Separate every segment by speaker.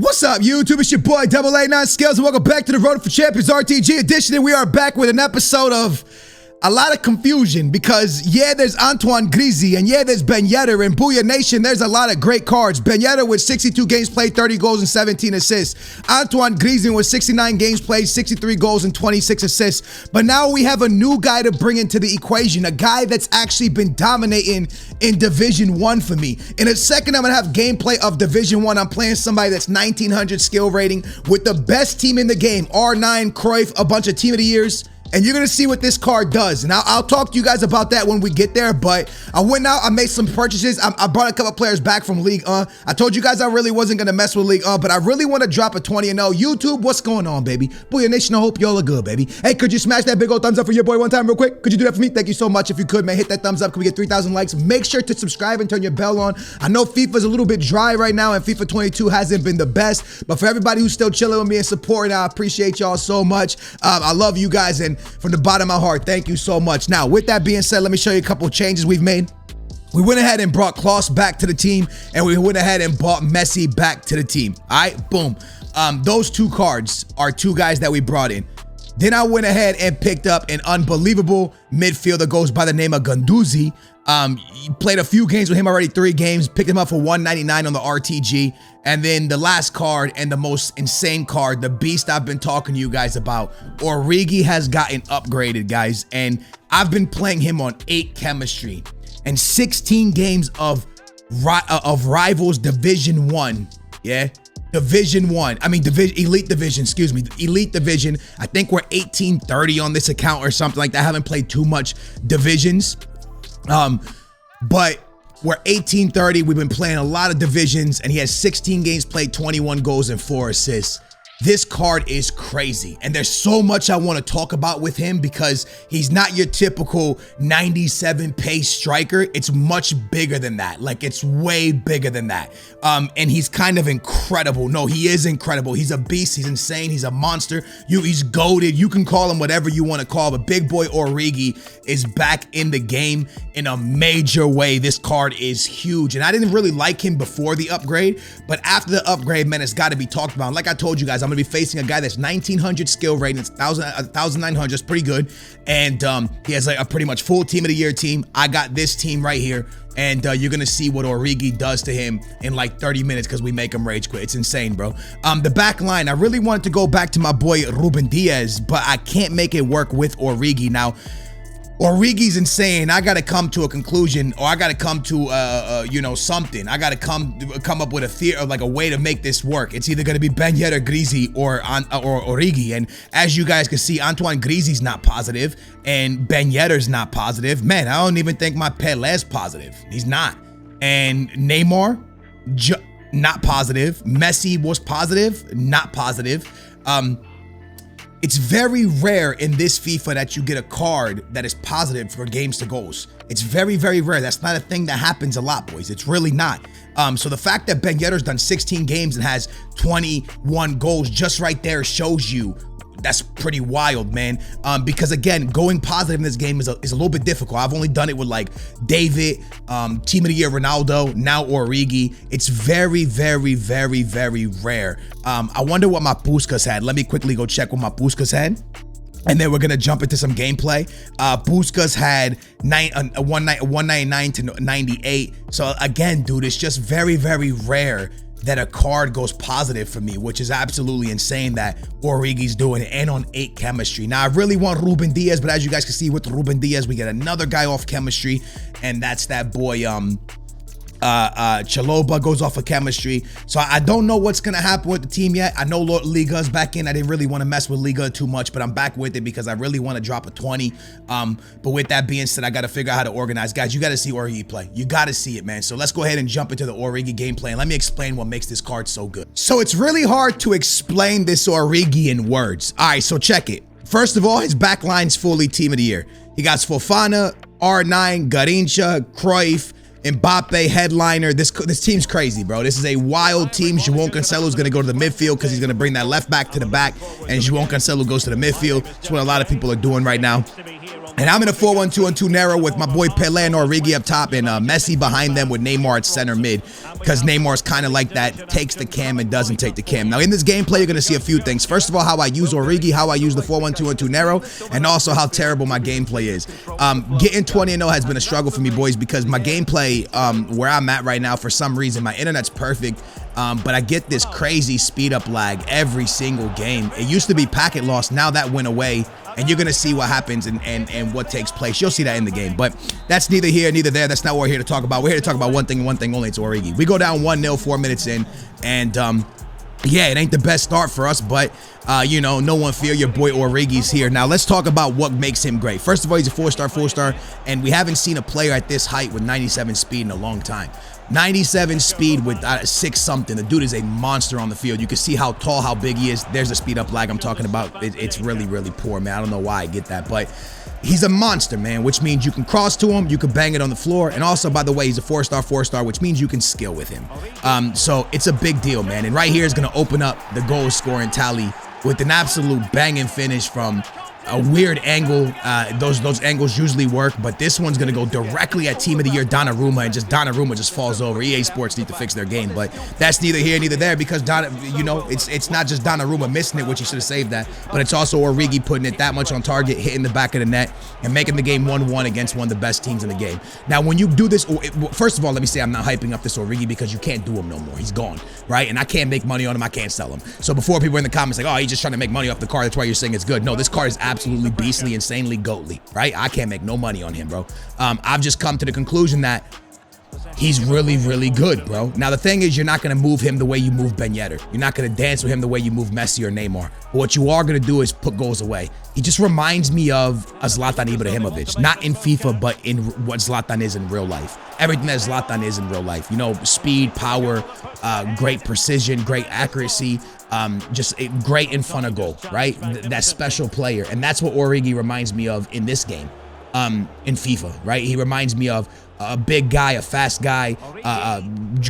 Speaker 1: What's up, YouTube? It's your boy, Double A9 Scales, and welcome back to the Road for Champions RTG edition. And we are back with an episode of a lot of confusion because, yeah, there's Antoine Griezmann, and yeah, there's Ben Yedder. In Booyah Nation, there's a lot of great cards. Ben Yedder with 62 games played, 30 goals and 17 assists. Antoine Griezmann with 69 games played, 63 goals and 26 assists. But now we have a new guy to bring into the equation, a guy that's actually been dominating in Division 1 for me. In a second, I'm going to have gameplay of Division 1. I'm playing somebody that's 1900 skill rating with the best team in the game, R9, Cruyff, a bunch of Team of the Years. And you're going to see what this card does. And I'll talk to you guys about that when we get there. But I went out, I made some purchases. I brought a couple players back from League 1. I told you guys I really wasn't going to mess with League 1, but I really want to drop a 20-0. YouTube, what's going on, baby? Booyah Nation, I hope y'all are good, baby. Hey, could you smash that big old thumbs up for your boy one time real quick? Could you do that for me? Thank you so much. If you could, man, hit that thumbs up. Can we get 3,000 likes? Make sure to subscribe and turn your bell on. I know FIFA's a little bit dry right now, and FIFA 22 hasn't been the best. But for everybody who's still chilling with me and supporting, I appreciate y'all so much. I love you guys, and from the bottom of my heart, thank you so much. Now, with that being said, let me show you a couple of changes we've made. We went ahead and brought Klaus back to the team, and we went ahead and brought Messi back to the team. All right, boom. Those two cards are two guys that we brought in. Then I went ahead and picked up an unbelievable midfielder, goes by the name of Guendouzi. Played a few games with him already, 3 games, picked him up for 199 on the RTG. And then the last card and the most insane card, the beast I've been talking to you guys about, Origi has gotten upgraded, guys. And I've been playing him on 8 chemistry and 16 games of Rivals Division 1. Yeah. Division 1. I mean, Elite Division, excuse me. Elite Division. I think we're 1830 on this account or something like that. I haven't played too much divisions. But we're 1830. We've been playing a lot of divisions, and he has 16 games played, 21 goals and 4 assists. This card is crazy, and there's so much I want to talk about with him because he's not your typical 97 pace striker. It's much bigger than that. Like, it's way bigger than that. And he's kind of incredible. No, he is incredible. He's a beast. He's insane. He's a monster. He's goated. You can call him whatever you want to call, but big boy Origi is back in the game in a major way. This card is huge, and I didn't really like him before the upgrade, but after the upgrade, man, it's got to be talked about. And like I told you guys, I'm going to be facing a guy that's 1900 skill rating. It's 1900. It's pretty good. And he has like a pretty much full Team of the Year team. I got this team right here. And you're going to see what Origi does to him in like 30 minutes because we make him rage quit. It's insane, bro. The back line, I really wanted to go back to my boy Ruben Diaz, but I can't make it work with Origi. Now, Origi's insane. I got to come to a conclusion, or I got to come to, you know, something. I got to come up with a theory, or like a way to make this work. It's either going to be Ben Yedder, Griezmann, or Origi. And as you guys can see, Antoine Griezmann's not positive, and Ben Yedder's not positive. Man, I don't even think my Pele's positive. He's not. And Neymar, not positive. Messi was positive, not positive. It's very rare in this FIFA that you get a card that is positive for games to goals. It's very, very rare. That's not a thing that happens a lot, boys. It's really not. So the fact that Ben Yedder's done 16 games and has 21 goals just right there shows you that's pretty wild, man. Because again, going positive in this game is a little bit difficult. I've only done it with like David, Team of the Year Ronaldo, now Origi. It's very, very, very, very rare. I wonder what my Puskas had. Let me quickly go check what my Puskas had, and then we're gonna jump into some gameplay. Puskas had 199 to 98. So again, dude, it's just very, very rare that a card goes positive for me, which is absolutely insane that Origi's doing it, and on 8 chemistry. Now, I really want Ruben Diaz, but as you guys can see with Ruben Diaz, we get another guy off chemistry, and that's that boy, Chaloba goes off of chemistry. So I don't know what's gonna happen with the team yet. I know Liga's back in. I didn't really want to mess with Liga too much, but I'm back with it because I really want to drop a 20. But with that being said, I got to figure out how to organize. Guys, you got to see Origi play. You got to see it, man. So let's go ahead and jump into the Origi gameplay, and let me explain what makes this card so good. So it's really hard to explain this Origi in words. All right, so check it. First of all, his back line's fully Team of the Year. He got Fofana, R9, Garrincha, Cruyff, Mbappe, headliner. This team's crazy, bro. This is a wild team. João Cancelo is going to go to the midfield because he's going to bring that left back to the back, and João Cancelo goes to the midfield. That's what a lot of people are doing right now. And I'm in a 4-1-2-1-2 narrow with my boy Pele and Origi up top and Messi behind them with Neymar at center mid, because Neymar's kind of like that, takes the cam and doesn't take the cam. Now in this gameplay, you're going to see a few things. First of all, how I use Origi, how I use the 4-1-2-1-2 narrow, and also how terrible my gameplay is. Getting 20-0 has been a struggle for me, boys, because my gameplay, where I'm at right now, for some reason, my internet's perfect, but I get this crazy speed up lag every single game. It used to be packet loss, now that went away. And you're going to see what happens and what takes place. You'll see that in the game. But that's neither here, neither there. That's not what we're here to talk about. We're here to talk about one thing and one thing only. It's Origi. We go down 1-0, 4 minutes in. And, yeah, it ain't the best start for us. But, you know, no one fear. Your boy Origi's here. Now, let's talk about what makes him great. First of all, he's a 4-star. And we haven't seen a player at this height with 97 speed in a long time. 97 speed with 6-something. The dude is a monster on the field. You can see how tall, how big he is. There's the speed up lag I'm talking about. It's really, really poor, man. I don't know why I get that, but he's a monster, man, which means you can cross to him, you can bang it on the floor, and also, by the way, he's a 4-star, which means you can skill with him. So it's a big deal, man. And right here is going to open up the goal scoring tally with an absolute banging finish from a weird angle. Those angles usually work, but this one's gonna go directly at Team of the Year Donnarumma, and Donnarumma just falls over. EA Sports need to fix their game, but that's neither here, neither there, because you know, it's not just Donnarumma missing it, which he should have saved that, but it's also Origi putting it that much on target, hitting the back of the net, and making the game 1-1 against one of the best teams in the game. Now, when you do this, first of all, let me say I'm not hyping up this Origi because you can't do him no more. He's gone, right? And I can't make money on him. I can't sell him. So before people in the comments like, oh, he's just trying to make money off the card, that's why you're saying it's good. No, this card is absolutely beastly, insanely goatly, right? I can't make no money on him, bro. I've just come to the conclusion that he's really, really good, bro. Now, the thing is, you're not going to move him the way you move Ben Yedder. You're not going to dance with him the way you move Messi or Neymar. But what you are going to do is put goals away. He just reminds me of a Zlatan Ibrahimovic. Not in FIFA, but in what Zlatan is in real life. Everything that Zlatan is in real life. You know, speed, power, great precision, great accuracy, just great in front of goal, right? That special player. And that's what Origi reminds me of in this game, in FIFA, right? He reminds me of a big guy, a fast guy,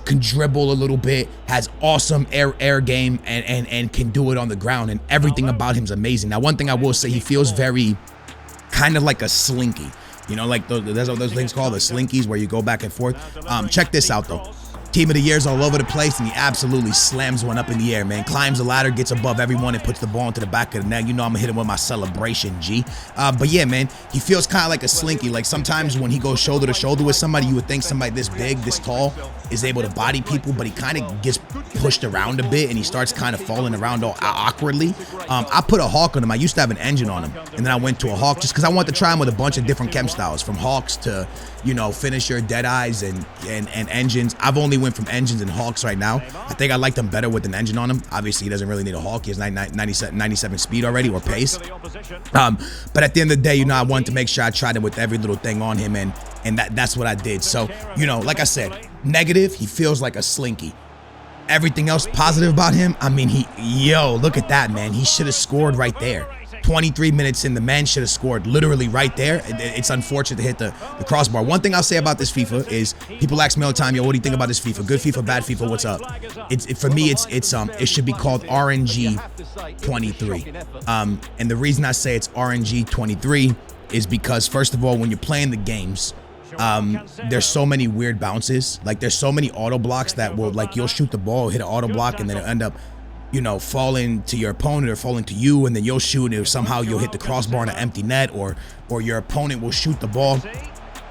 Speaker 1: can dribble a little bit, has awesome air game, and can do it on the ground, and everything about him's amazing. Now, one thing I will say, he feels very kind of like a slinky. You know, like there's those things called the slinkies where you go back and forth. Check this out, though. Team of the Year's all over the place, and he absolutely slams one up in the air, man. Climbs the ladder, gets above everyone, and puts the ball into the back of the net. You know I'm gonna hit him with my celebration, G. But yeah, man, he feels kind of like a slinky. Like sometimes when he goes shoulder to shoulder with somebody, you would think somebody this big, this tall, is able to body people, but he kind of gets pushed around a bit, and he starts kind of falling around all awkwardly. I put a Hawk on him. I used to have an engine on him, and then I went to a Hawk just because I wanted to try him with a bunch of different chem styles, from Hawks to, you know, finisher, dead eyes, and engines. I've only went from engines and Hawks right now. I think I liked him better with an engine on him. Obviously, he doesn't really need a Hawk. He has 97 speed already, or pace. But at the end of the day, you know, I wanted to make sure I tried it with every little thing on him, and that's what I did. So, you know, like I said, negative, he feels like a slinky. Everything else positive about him, I mean, look at that, man. He should have scored right there. 23 minutes in, the man should have scored literally right there. It's unfortunate to hit the crossbar. One thing I'll say about this FIFA is people ask me all the time, yo, what do you think about this FIFA? Good FIFA, bad FIFA, what's up? For me, it should be called RNG 23. And the reason I say it's RNG 23 is because, first of all, when you're playing the games, there's so many weird bounces. Like, there's so many auto blocks that will, like, you'll shoot the ball, hit an auto block, and then it'll end up, you know, falling to your opponent or falling to you, and then you'll shoot, and somehow you'll hit the crossbar in an empty net, or your opponent will shoot the ball.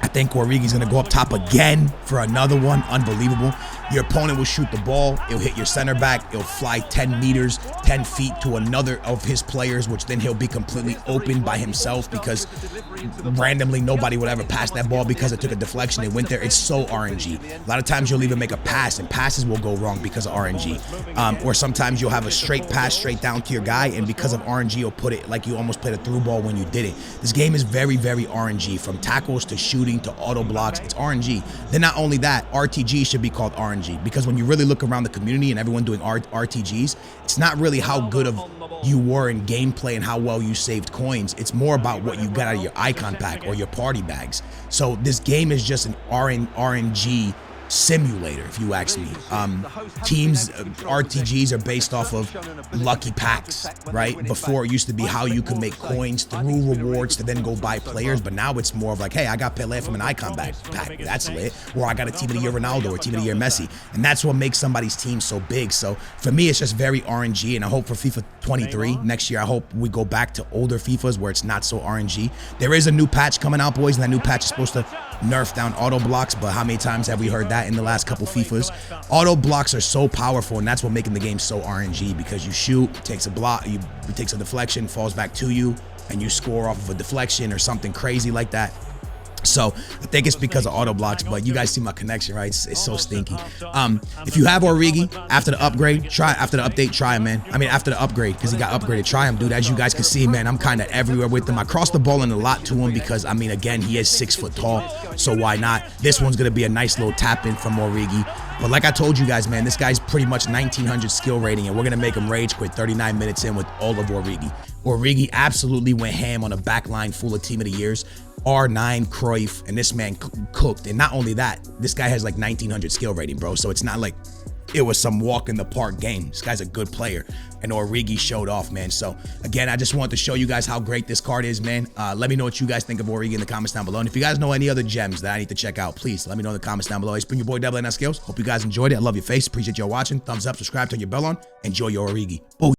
Speaker 1: I think Origi's gonna go up top again for another one. Unbelievable. Your opponent will shoot the ball, it'll hit your center back, it'll fly 10 meters, 10 feet to another of his players, which then he'll be completely open by himself because randomly nobody would ever pass that ball because it took a deflection. It went there. It's so RNG. A lot of times you'll even make a pass, and passes will go wrong because of RNG. Or sometimes you'll have a straight pass straight down to your guy, and because of RNG, you'll put it like you almost played a through ball when you did it. This game is very, very RNG. From tackles to shooting to auto blocks, it's RNG. Then not only that, RTG should be called RNG, because when you really look around the community and everyone doing RTGs, it's not really how good of you were in gameplay and how well you saved coins. It's more about what you got out of your icon pack or your party bags. So this game is just an RNG simulator, if you ask me. Teams, RTGs are based off of lucky packs, right? Before it used to be how you could make coins through rewards to then go buy players, but now it's more of like, hey, I got Pelé from an icon pack. That's lit. Or I got a Team of the Year Ronaldo or Team of the Year Messi. And that's what makes somebody's team so big. So for me, it's just very RNG, and I hope for FIFA 23 next year, I hope we go back to older FIFAs where it's not so RNG. There is a new patch coming out, boys, and that new patch is supposed to nerf down auto blocks, but how many times have we heard that in the last couple FIFAs? Auto blocks are so powerful, and that's what making the game so RNG, because you shoot, takes a block, it takes a deflection, falls back to you, and you score off of a deflection or something crazy like that. So I think it's because of auto blocks, but you guys see my connection, right? It's so stinky. If you have Origi after the upgrade, after the update, try him, man. I mean, after the upgrade, because he got upgraded, try him, dude. As you guys can see, man, I'm kind of everywhere with him. I cross the ball in a lot to him because, I mean, again, he is 6 foot tall, so why not? This one's going to be a nice little tap in from Origi. But like I told you guys, man, this guy's pretty much 1900 skill rating, and we're going to make him rage quit 39 minutes in with all of Origi. Origi absolutely went ham on a back line full of Team of the Years. R9, Cruyff, and this man cooked. And not only that, this guy has like 1900 skill rating, bro. So it's not like it was some walk in the park game. This guy's a good player, and Origi showed off, man. So again, I just wanted to show you guys how great this card is, man. Let me know what you guys think of Origi in the comments down below. And if you guys know any other gems that I need to check out, please let me know in the comments down below. It's been your boy Double A9 Skills. Hope you guys enjoyed it. I love your face. Appreciate y'all watching. Thumbs up, subscribe, turn your bell on. Enjoy your Origi. Boo.